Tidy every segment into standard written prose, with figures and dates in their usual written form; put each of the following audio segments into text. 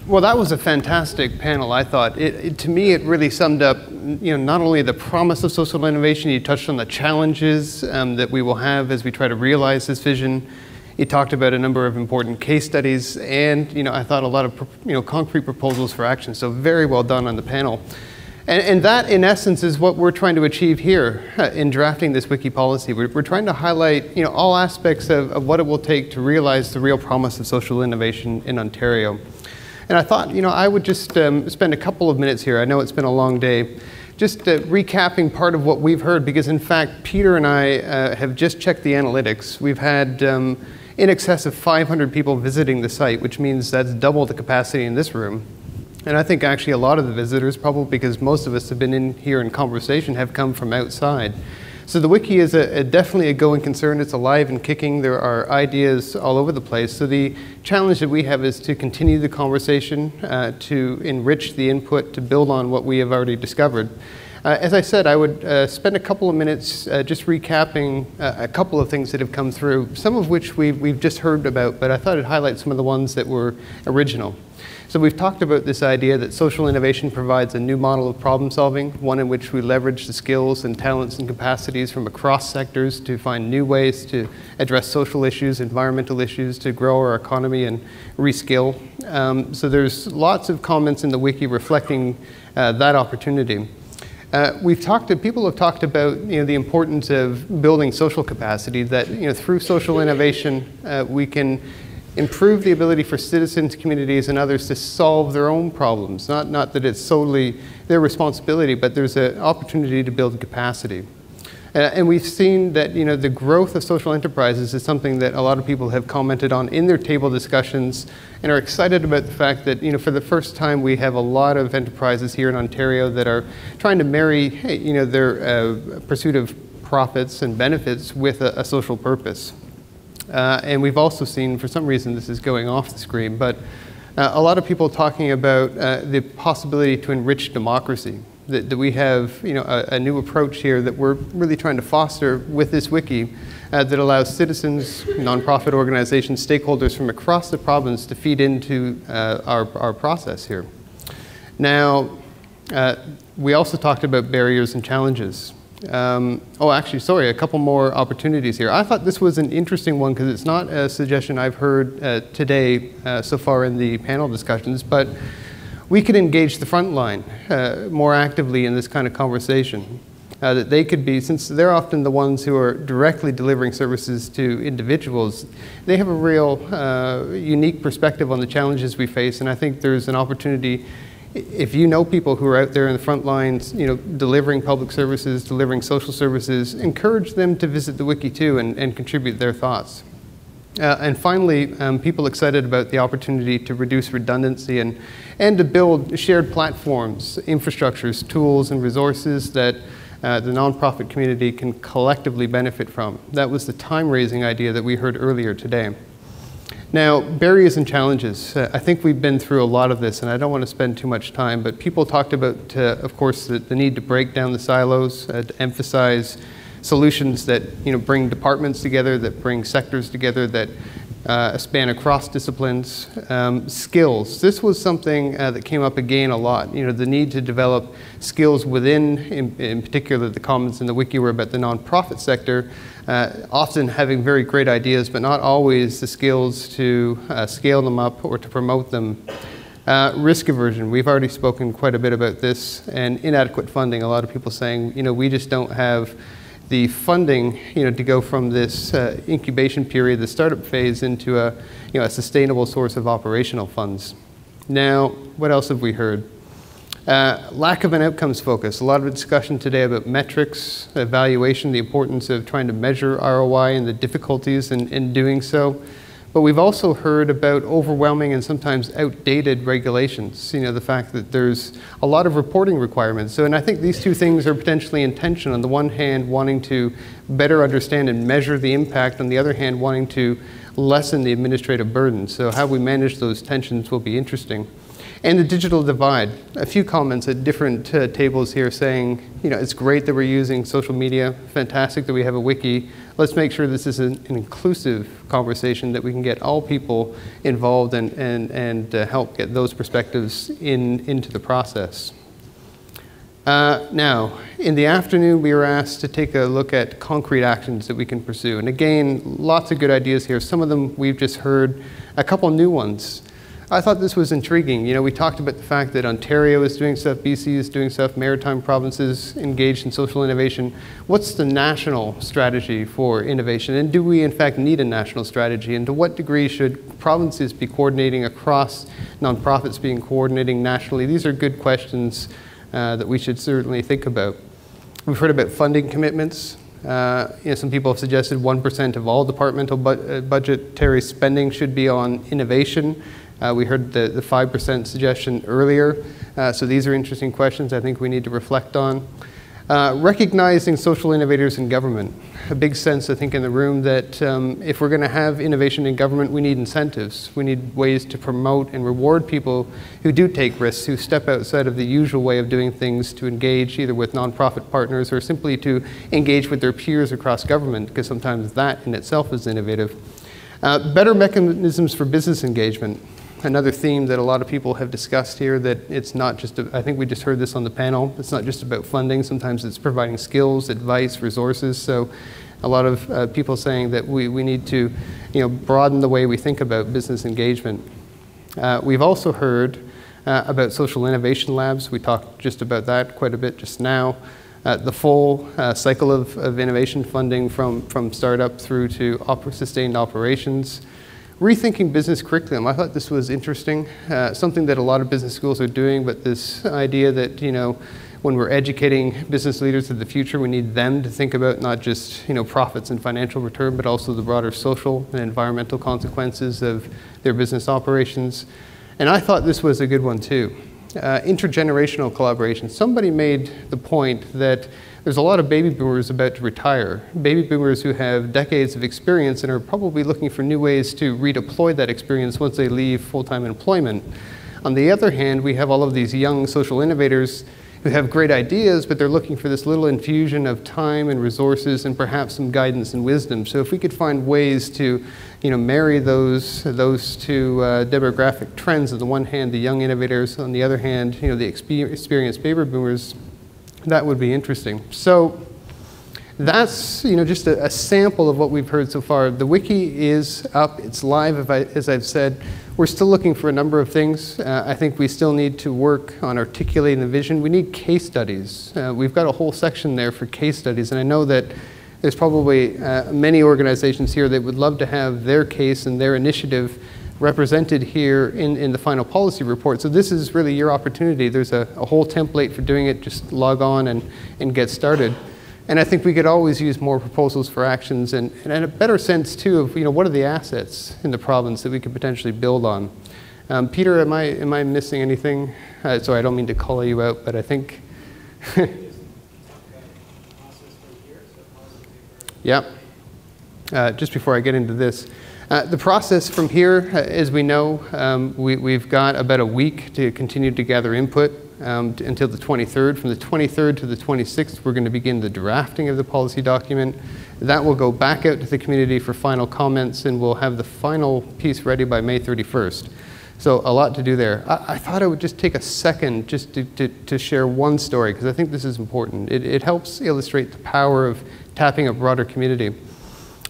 Well, that was a fantastic panel, I thought. To me, it really summed up, not only the promise of social innovation, you touched on the challenges that we will have as we try to realize this vision. You talked about a number of important case studies, and I thought a lot of concrete proposals for action. So very well done on the panel. And that, in essence, is what we're trying to achieve here in drafting this wiki policy. We're trying to highlight all aspects of what it will take to realize the real promise of social innovation in Ontario. And I thought, I would just spend a couple of minutes here. I know it's been a long day. Just recapping part of what we've heard, because in fact, Peter and I have just checked the analytics. We've had in excess of 500 people visiting the site, which means that's double the capacity in this room. And I think actually a lot of the visitors, probably because most of us have been in here in conversation, have come from outside. So the wiki is definitely a going concern. It's alive and kicking. There are ideas all over the place. So the challenge that we have is to continue the conversation, to enrich the input, to build on what we have already discovered. As I said, I would spend a couple of minutes just recapping a couple of things that have come through, some of which we've just heard about, but I thought I'd highlight some of the ones that were original. So we've talked about this idea that social innovation provides a new model of problem solving, one in which we leverage the skills and talents and capacities from across sectors to find new ways to address social issues, environmental issues, to grow our economy and reskill. So there's lots of comments in the wiki reflecting that opportunity. People have talked about the importance of building social capacity, that through social innovation we can improve the ability for citizens, communities, and others to solve their own problems. Not that it's solely their responsibility, but there's an opportunity to build capacity. And we've seen that the growth of social enterprises is something that a lot of people have commented on in their table discussions and are excited about the fact that for the first time we have a lot of enterprises here in Ontario that are trying to marry their pursuit of profits and benefits with a social purpose. And we've also seen, for some reason this is going off the screen, but a lot of people talking about the possibility to enrich democracy, that we have a new approach here that we're really trying to foster with this wiki that allows citizens, nonprofit organizations, stakeholders from across the province to feed into our process here. Now, we also talked about barriers and challenges. Actually, sorry, a couple more opportunities here. I thought this was an interesting one because it's not a suggestion I've heard today so far in the panel discussions, but we could engage the front line more actively in this kind of conversation. That they could be, since they're often the ones who are directly delivering services to individuals, they have a real unique perspective on the challenges we face, and I think there's an opportunity. If you know people who are out there in the front lines, delivering public services, delivering social services, encourage them to visit the wiki too and contribute their thoughts. And finally, people excited about the opportunity to reduce redundancy and to build shared platforms, infrastructures, tools, and resources that the nonprofit community can collectively benefit from. That was the time-raising idea that we heard earlier today. Now, barriers and challenges. I think we've been through a lot of this, and I don't want to spend too much time, but people talked about, of course, the need to break down the silos, to emphasize solutions that bring departments together, that bring sectors together, that span across disciplines. Skills. This was something that came up again a lot. The need to develop skills within, in particular, the comments in the wiki were about the nonprofit sector, often having very great ideas, but not always the skills to scale them up or to promote them. Risk aversion. We've already spoken quite a bit about this, and inadequate funding. A lot of people saying, we just don't have the funding, to go from this incubation period, the startup phase, into a sustainable source of operational funds. Now, what else have we heard? Lack of an outcomes focus. A lot of discussion today about metrics, evaluation, the importance of trying to measure ROI and the difficulties in doing so. But we've also heard about overwhelming and sometimes outdated regulations. The fact that there's a lot of reporting requirements. And I think these two things are potentially in tension. On the one hand, wanting to better understand and measure the impact. On the other hand, wanting to lessen the administrative burden. So how we manage those tensions will be interesting. And the digital divide. A few comments at different tables here saying, it's great that we're using social media, fantastic that we have a wiki. Let's make sure this is an inclusive conversation, that we can get all people involved and help get those perspectives into the process. Now, in the afternoon, we were asked to take a look at concrete actions that we can pursue. And again, lots of good ideas here. Some of them we've just heard, a couple new ones. I thought this was intriguing. We talked about the fact that Ontario is doing stuff, BC is doing stuff, maritime provinces engaged in social innovation. What's the national strategy for innovation? And do we in fact need a national strategy? And to what degree should provinces be coordinating across, nonprofits being coordinating nationally? These are good questions that we should certainly think about. We've heard about funding commitments. Some people have suggested 1% of all departmental budgetary spending should be on innovation. We heard the 5% suggestion earlier. So these are interesting questions I think we need to reflect on. Recognizing social innovators in government. A big sense, I think, in the room that if we're going to have innovation in government, we need incentives. We need ways to promote and reward people who do take risks, who step outside of the usual way of doing things, to engage either with nonprofit partners or simply to engage with their peers across government, because sometimes that in itself is innovative. Better mechanisms for business engagement. Another theme that a lot of people have discussed here, that it's not just, I think we just heard this on the panel, it's not just about funding, sometimes it's providing skills, advice, resources. So a lot of people saying that we need to broaden the way we think about business engagement. We've also heard about social innovation labs. We talked just about that quite a bit just now. The full cycle of innovation funding from startup through to sustained operations. Rethinking business curriculum. I thought this was interesting, something that a lot of business schools are doing, but this idea that, when we're educating business leaders of the future, we need them to think about not just, profits and financial return, but also the broader social and environmental consequences of their business operations. And I thought this was a good one too. Intergenerational collaboration. Somebody made the point that there's a lot of baby boomers about to retire, baby boomers who have decades of experience and are probably looking for new ways to redeploy that experience once they leave full-time employment. On the other hand, we have all of these young social innovators who have great ideas, but they're looking for this little infusion of time and resources and perhaps some guidance and wisdom. So if we could find ways to marry those two demographic trends, on the one hand, the young innovators, on the other hand, the experienced baby boomers, that would be interesting. So that's just a sample of what we've heard so far. The wiki is up, it's live, as I've said. We're still looking for a number of things. I think we still need to work on articulating the vision. We need case studies. We've got a whole section there for case studies, and I know that there's probably many organizations here that would love to have their case and their initiative represented here in the final policy report. So this is really your opportunity. There's a whole template for doing it. Just log on and get started. And I think we could always use more proposals for actions and a better sense too of what are the assets in the province that we could potentially build on. Peter, am I missing anything? Sorry, I don't mean to call you out, but I think. Yeah. Just before I get into this. The process from here, as we know, we've got about a week to continue to gather input until the 23rd. From the 23rd to the 26th, we're going to begin the drafting of the policy document. That will go back out to the community for final comments, and we'll have the final piece ready by May 31st. So a lot to do there. I thought I would just take a second just to share one story, because I think this is important. It helps illustrate the power of tapping a broader community.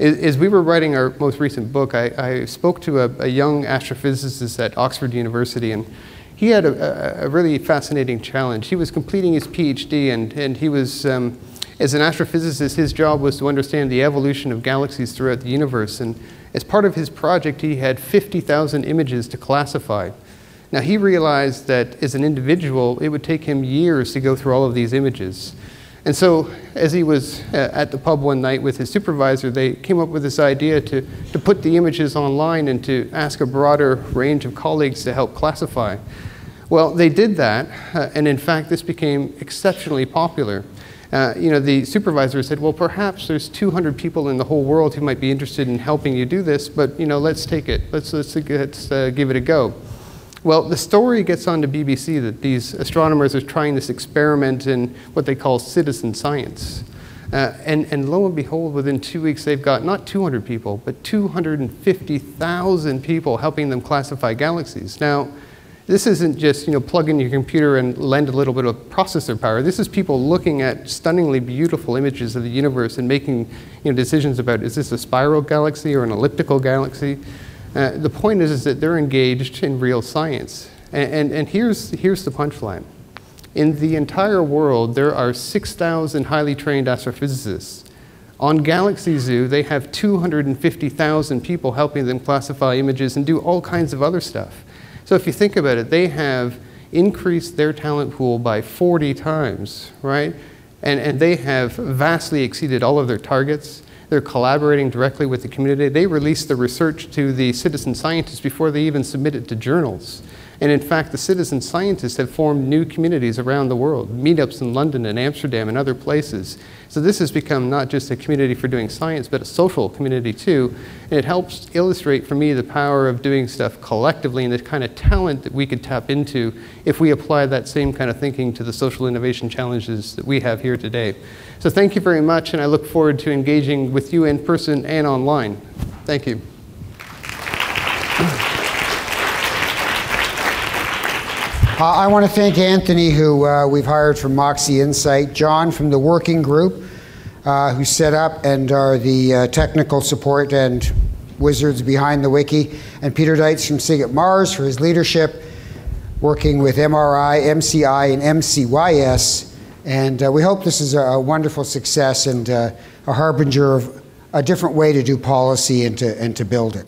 As we were writing our most recent book, I spoke to a young astrophysicist at Oxford University, and he had a really fascinating challenge. He was completing his PhD, and he was, as an astrophysicist, his job was to understand the evolution of galaxies throughout the universe. And as part of his project, he had 50,000 images to classify. Now, he realized that as an individual, it would take him years to go through all of these images. And so, as he was at the pub one night with his supervisor, they came up with this idea to put the images online and to ask a broader range of colleagues to help classify. Well, they did that, and in fact, this became exceptionally popular. The supervisor said, well, perhaps there's 200 people in the whole world who might be interested in helping you do this, but let's take it. Let's give it a go. Well, the story gets on to BBC that these astronomers are trying this experiment in what they call citizen science. And lo and behold, within 2 weeks, they've got not 200 people, but 250,000 people helping them classify galaxies. Now, this isn't just, plug in your computer and lend a little bit of processor power. This is people looking at stunningly beautiful images of the universe and making, decisions about, is this a spiral galaxy or an elliptical galaxy? The point is that they're engaged in real science. And here's the punchline. In the entire world, there are 6,000 highly trained astrophysicists. On Galaxy Zoo, they have 250,000 people helping them classify images and do all kinds of other stuff. So if you think about it, they have increased their talent pool by 40 times, right? And they have vastly exceeded all of their targets. They're collaborating directly with the community. They release the research to the citizen scientists before they even submit it to journals. And in fact, the citizen scientists have formed new communities around the world, meetups in London and Amsterdam and other places. So this has become not just a community for doing science, but a social community too. And it helps illustrate for me the power of doing stuff collectively and the kind of talent that we could tap into if we apply that same kind of thinking to the social innovation challenges that we have here today. So thank you very much, and I look forward to engaging with you in person and online. Thank you. I want to thank Anthony, who we've hired from Moxie Insight, John from the working group, who set up and are the technical support and wizards behind the wiki, and Peter Deitz from SiG MaRS for his leadership, working with MRI, MCI, and MCYS. And we hope this is a wonderful success and a harbinger of a different way to do policy and to build it.